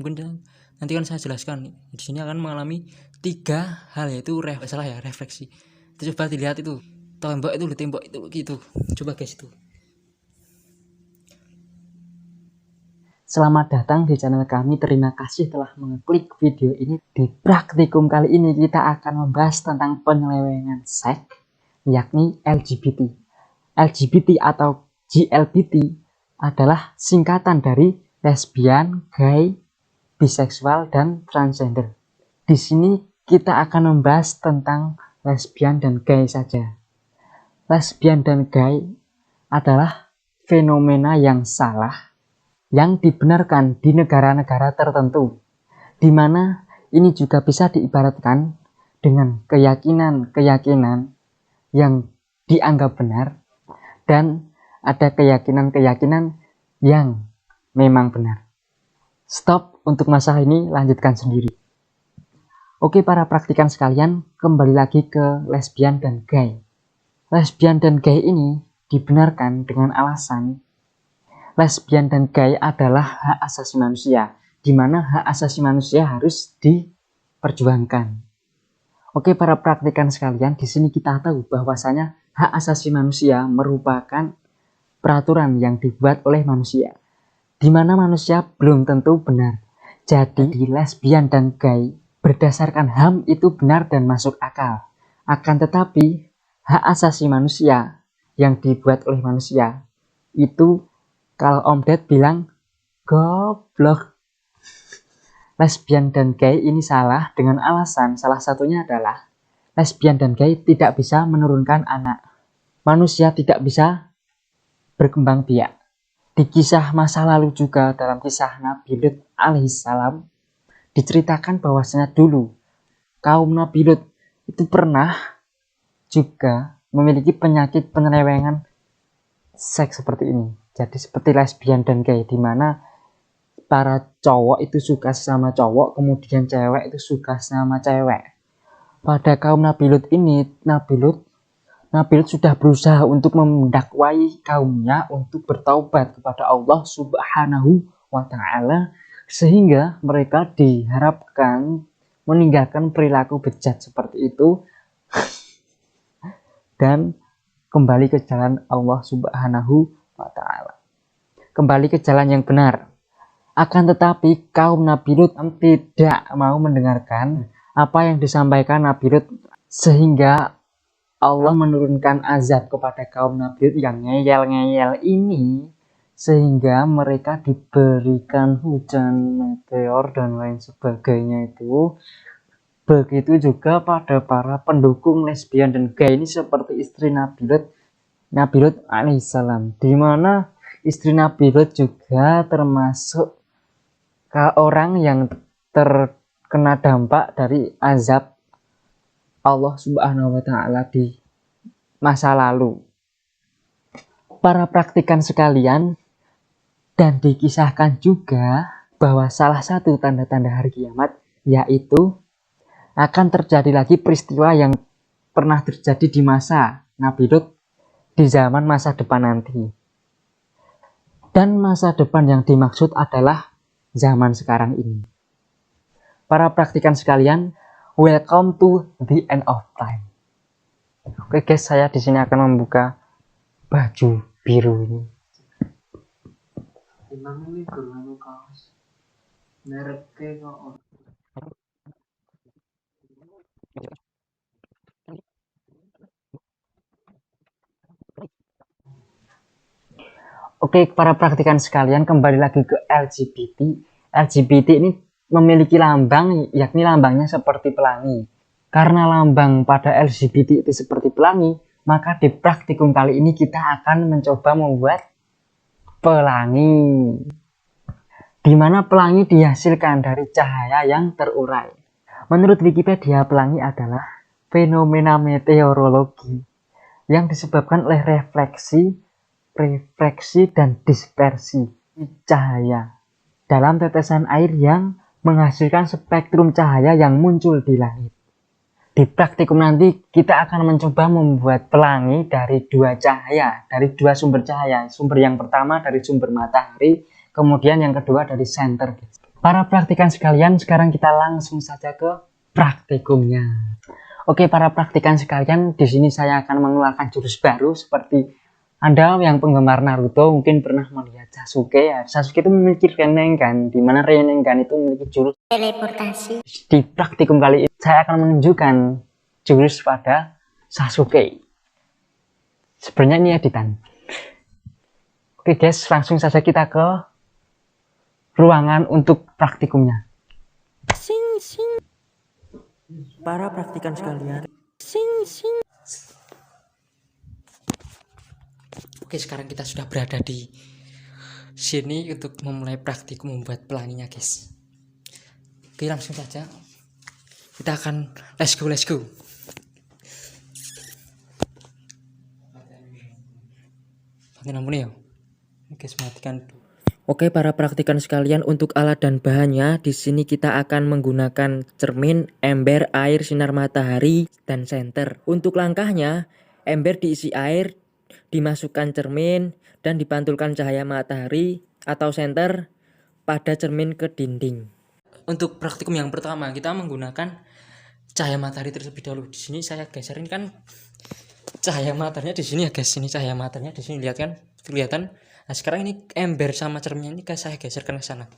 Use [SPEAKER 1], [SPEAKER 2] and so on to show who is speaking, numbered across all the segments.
[SPEAKER 1] Mungkin nanti kan saya jelaskan di sini akan mengalami 3 hal, yaitu refleksi. Itu coba dilihat itu tembok itu gitu. Coba guys itu. Selamat datang di channel kami. Terima kasih telah mengklik video ini. Di praktikum kali ini kita akan membahas tentang penyelewengan seks, yakni LGBT. LGBT atau GLBT adalah singkatan dari lesbian, gay, biseksual, dan transgender. Di sini kita akan membahas tentang lesbian dan gay saja. Lesbian dan gay adalah fenomena yang salah yang dibenarkan di negara-negara tertentu, di mana ini juga bisa diibaratkan dengan keyakinan-keyakinan yang dianggap benar, dan ada keyakinan-keyakinan yang memang benar. Stop untuk masalah ini, lanjutkan sendiri. Oke para praktikan sekalian, kembali lagi ke lesbian dan gay. Lesbian dan gay ini dibenarkan dengan alasan lesbian dan gay adalah hak asasi manusia, di mana hak asasi manusia harus diperjuangkan. Oke para praktikan sekalian, di sini kita tahu bahwasanya hak asasi manusia merupakan peraturan yang dibuat oleh manusia, di mana manusia belum tentu benar. Jadi di lesbian dan gay berdasarkan HAM itu benar dan masuk akal. Akan tetapi hak asasi manusia yang dibuat oleh manusia itu, kalau Om Ded bilang goblok. Lesbian dan gay ini salah dengan alasan salah satunya adalah lesbian dan gay tidak bisa menurunkan anak. Manusia tidak bisa berkembang biak. Di kisah masa lalu juga, dalam kisah Nabi Lut alaihissalam, diceritakan bahwasanya dulu kaum Nabi Lut itu pernah juga memiliki penyakit penyelewengan seks seperti ini. Jadi seperti lesbian dan gay, di mana para cowok itu suka sama cowok, kemudian cewek itu suka sama cewek. Pada kaum Nabi Lut ini, Nabi Lut sudah berusaha untuk mendakwai kaumnya untuk bertaubat kepada Allah Subhanahu wa Ta'ala, sehingga mereka diharapkan meninggalkan perilaku bejat seperti itu dan kembali ke jalan Allah Subhanahu wa Ta'ala, kembali ke jalan yang benar. Akan tetapi kaum Nabi Lut tidak mau mendengarkan apa yang disampaikan Nabi Lut, sehingga Allah menurunkan azab kepada kaum Nabi Lut yang ngeyel-ngeyel ini, sehingga mereka diberikan hujan meteor dan lain sebagainya itu. Begitu juga pada para pendukung lesbian dan gay ini, seperti istri Nabi Lut alaihissalam, di mana istri Nabi Lut juga termasuk orang yang terkena dampak dari azab Allah Subhanahu wa Ta'ala di masa lalu. Para praktikan sekalian, dan dikisahkan juga bahwa salah satu tanda-tanda hari kiamat yaitu akan terjadi lagi peristiwa yang pernah terjadi di masa Nabi Lut di zaman masa depan nanti. Dan masa depan yang dimaksud adalah zaman sekarang ini. Para praktikan sekalian, welcome to the end of time. Oke guys, saya di sini akan membuka baju biru ini. Emang ini berlalu kaos mereknya kok. Oke, para praktikan sekalian, kembali lagi ke LGBT. LGBT ini memiliki lambang, yakni lambangnya seperti pelangi. Karena lambang pada LGBT itu seperti pelangi, maka di praktikum kali ini kita akan mencoba membuat pelangi, di mana pelangi dihasilkan dari cahaya yang terurai. Menurut Wikipedia, pelangi adalah fenomena meteorologi yang disebabkan oleh refleksi, dan dispersi cahaya dalam tetesan air yang menghasilkan spektrum cahaya yang muncul di langit. Di praktikum nanti kita akan mencoba membuat pelangi dari 2 cahaya, dari 2 sumber cahaya. Sumber yang pertama dari sumber matahari, kemudian yang kedua dari senter. Para praktikan sekalian, sekarang kita langsung saja ke praktikumnya. Oke, para praktikan sekalian, di sini saya akan mengeluarkan jurus baru seperti Anda yang penggemar Naruto mungkin pernah melihat Sasuke ya. Sasuke itu memiliki Rinnegan, di mana Rinnegan itu memiliki jurus teleportasi. Di praktikum kali ini saya akan menunjukkan jurus pada Sasuke. Sebenarnya ini editan. Oke guys, langsung saja kita ke ruangan untuk praktikumnya.
[SPEAKER 2] Para praktikan sekalian.
[SPEAKER 3] Oke, sekarang kita sudah berada di sini untuk memulai praktikum membuat pelanginya, guys. Oke, langsung saja. Kita akan let's go. Matiin lampunya ya. Oke, matikan.
[SPEAKER 2] Oke, para praktikan sekalian, untuk alat dan bahannya di sini kita akan menggunakan cermin, ember, air, sinar matahari, dan senter. Untuk langkahnya, ember diisi air, dimasukkan cermin, dan dipantulkan cahaya matahari atau senter pada cermin ke dinding.
[SPEAKER 3] Untuk praktikum yang pertama, kita menggunakan cahaya matahari terlebih dahulu. Di sini saya geserin kan cahaya mataharinya di sini ya, guys. Ini cahaya mataharinya di sini, lihat kan? Kelihatan. Nah, sekarang ini ember sama cerminnya ini guys saya geserkan ke sana.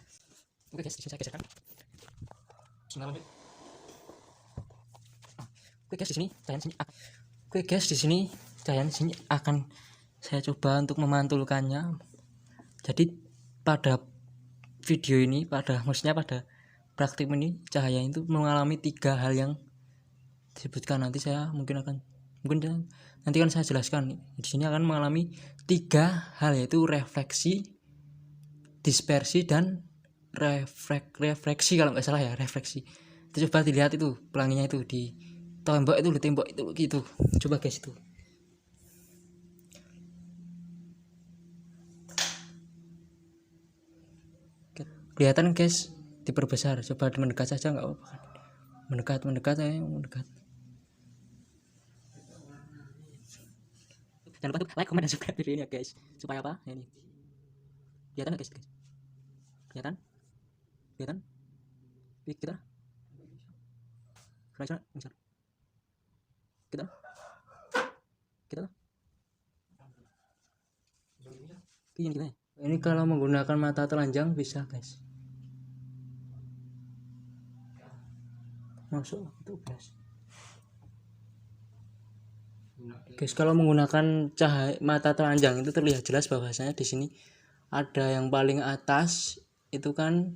[SPEAKER 3] Oke guys, di sini saya geserkan. Oke guys, di sini cahaya sini. Oke guys, di sini cahaya sini akan saya coba untuk memantulkannya. Jadi pada video ini, maksudnya pada praktik ini, cahaya itu mengalami 3 hal yang disebutkan. Nanti nanti kan saya jelaskan. Di sini akan mengalami 3 hal, yaitu refleksi, dispersi, dan refleksi kalau nggak salah ya, refleksi. Itu coba dilihat itu pelanginya itu di tembok itu gitu. Coba guys itu. Kelihatan guys, diperbesar. Coba mendekat saja nggak apa-apa. Mendekat ya, mendekat. Jangan lupa untuk like, komen, dan subscribe video ini ya guys. Supaya apa? Nah, ini. Kelihatan nggak guys? Kelihatan? Kita. Ini kalau menggunakan mata telanjang bisa guys. Masuk itu guys. Guys, kalau menggunakan cahaya mata telanjang itu terlihat jelas bahwasanya di sini ada yang paling atas itu kan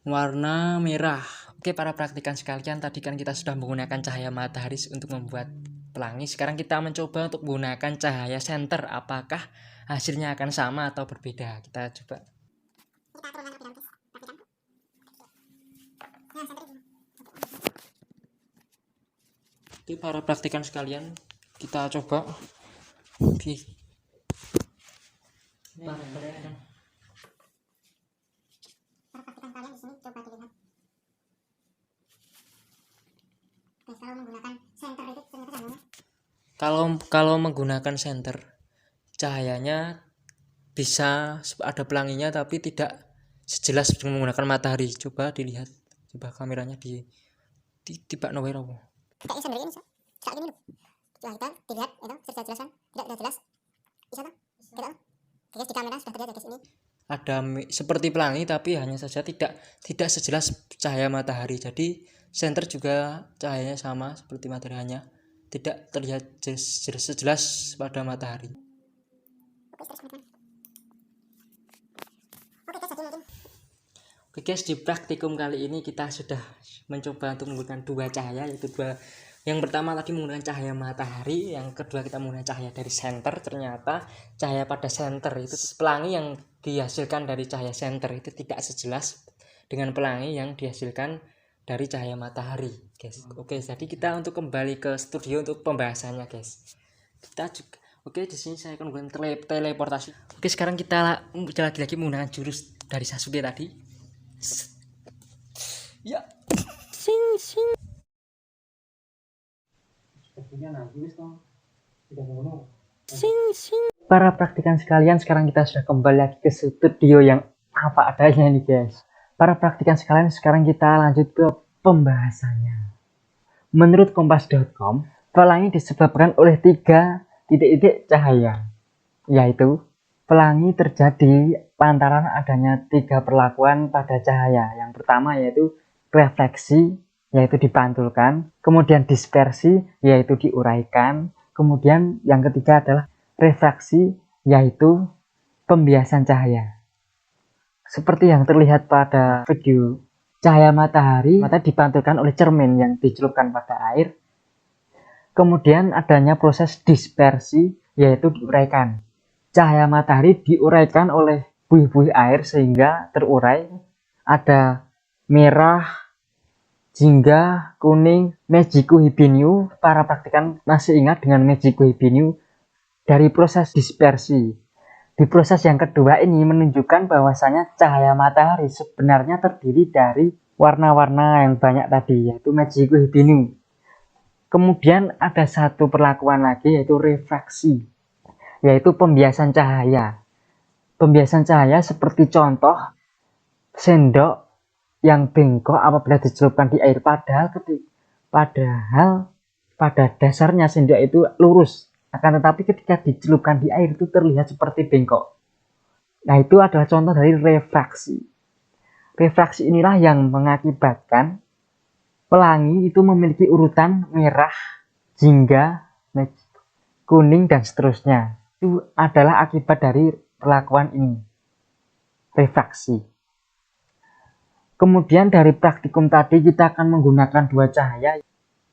[SPEAKER 3] warna merah. Oke, para praktikan sekalian, tadi kan kita sudah menggunakan cahaya matahari untuk membuat pelangi. Sekarang kita mencoba untuk menggunakan cahaya senter. Apakah hasilnya akan sama atau berbeda? Kita coba. Oke, para praktikan sekalian, kita coba. Oke. Kalau menggunakan senter, cahayanya bisa ada pelanginya tapi tidak sejelas dengan menggunakan matahari. Coba dilihat, coba kameranya di tiba nowhere apa. Kayak sender ini, saat ini kita dilihat itu sudah jelasan, tidak jelas. Bisa tak? Tidak. Guys, di kamera sudah terlihat guys ini. Ada seperti pelangi tapi hanya saja tidak sejelas cahaya matahari. Jadi senter juga cahayanya sama seperti matahari, hanya tidak terlihat sejelas pada matahari. Oke guys, di praktikum kali ini kita sudah mencoba untuk menggunakan 2 cahaya, yaitu yang pertama tadi menggunakan cahaya matahari, yang kedua kita menggunakan cahaya dari senter. Ternyata cahaya pada senter itu, pelangi yang dihasilkan dari cahaya senter itu tidak sejelas dengan pelangi yang dihasilkan dari cahaya matahari, guys. Oke, jadi kita untuk kembali ke studio untuk pembahasannya, guys. Oke, di sini saya akan menggunakan teleportasi. Oke, sekarang kita lagi menggunakan jurus dari Sasuke tadi. Ya. Sing.
[SPEAKER 1] Para praktikan sekalian, sekarang kita sudah kembali lagi ke studio yang apa adanya nih guys. Para praktikan sekalian, sekarang kita lanjut ke pembahasannya. Menurut kompas.com, pelangi disebabkan oleh 3 titik-titik cahaya, yaitu pelangi terjadi lantaran adanya 3 perlakuan pada cahaya. Yang pertama yaitu refleksi, yaitu dipantulkan, kemudian dispersi, yaitu diuraikan, kemudian yang ketiga adalah refraksi, yaitu pembiasan cahaya. Seperti yang terlihat pada video, cahaya matahari dipantulkan oleh cermin yang dicelupkan pada air. Kemudian adanya proses dispersi, yaitu diuraikan. Cahaya matahari diuraikan oleh buih-buih air sehingga terurai. Ada merah, jingga, kuning, Mejiko Hibinu. Para praktikan masih ingat dengan Mejiko Hibinu dari proses dispersi. Di proses yang kedua ini menunjukkan bahwasanya cahaya matahari sebenarnya terdiri dari warna-warna yang banyak tadi, yaitu Mejiko Hibinu. Kemudian ada satu perlakuan lagi, yaitu refraksi, yaitu pembiasan cahaya. Pembiasan cahaya seperti contoh sendok yang bengkok apabila dicelupkan di air, padahal pada dasarnya sendok itu lurus. Akan tetapi ketika dicelupkan di air itu terlihat seperti bengkok. Nah, itu adalah contoh dari refraksi. Refraksi inilah yang mengakibatkan pelangi itu memiliki urutan merah, jingga, kuning, dan seterusnya. Itu adalah akibat dari perlakuan ini, refraksi. Kemudian dari praktikum tadi kita akan menggunakan 2 cahaya,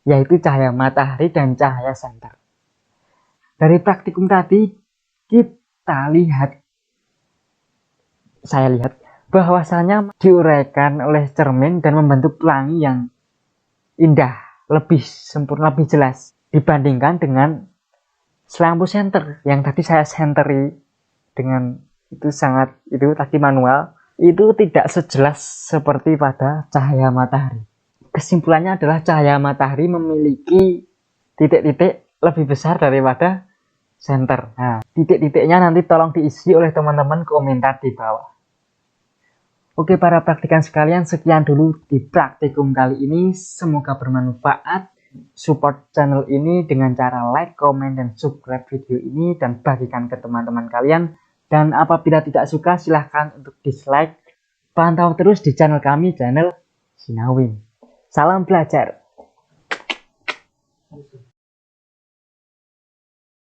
[SPEAKER 1] yaitu cahaya matahari dan cahaya senter. Dari praktikum tadi saya lihat bahwasanya diuraikan oleh cermin dan membentuk pelangi yang indah, lebih sempurna, lebih jelas dibandingkan dengan lampu senter yang tadi saya senteri dengan itu tadi manual, itu tidak sejelas seperti pada cahaya matahari. Kesimpulannya adalah cahaya matahari memiliki titik-titik lebih besar daripada senter. Nah, titik-titiknya nanti tolong diisi oleh teman-teman komentar di bawah. Oke para praktikan sekalian, sekian dulu di praktikum kali ini. Semoga bermanfaat. Support channel ini dengan cara like, komen, dan subscribe video ini, dan bagikan ke teman-teman kalian. Dan apabila tidak suka silahkan untuk dislike. Pantau terus di channel kami, channel Sinawin. Salam belajar.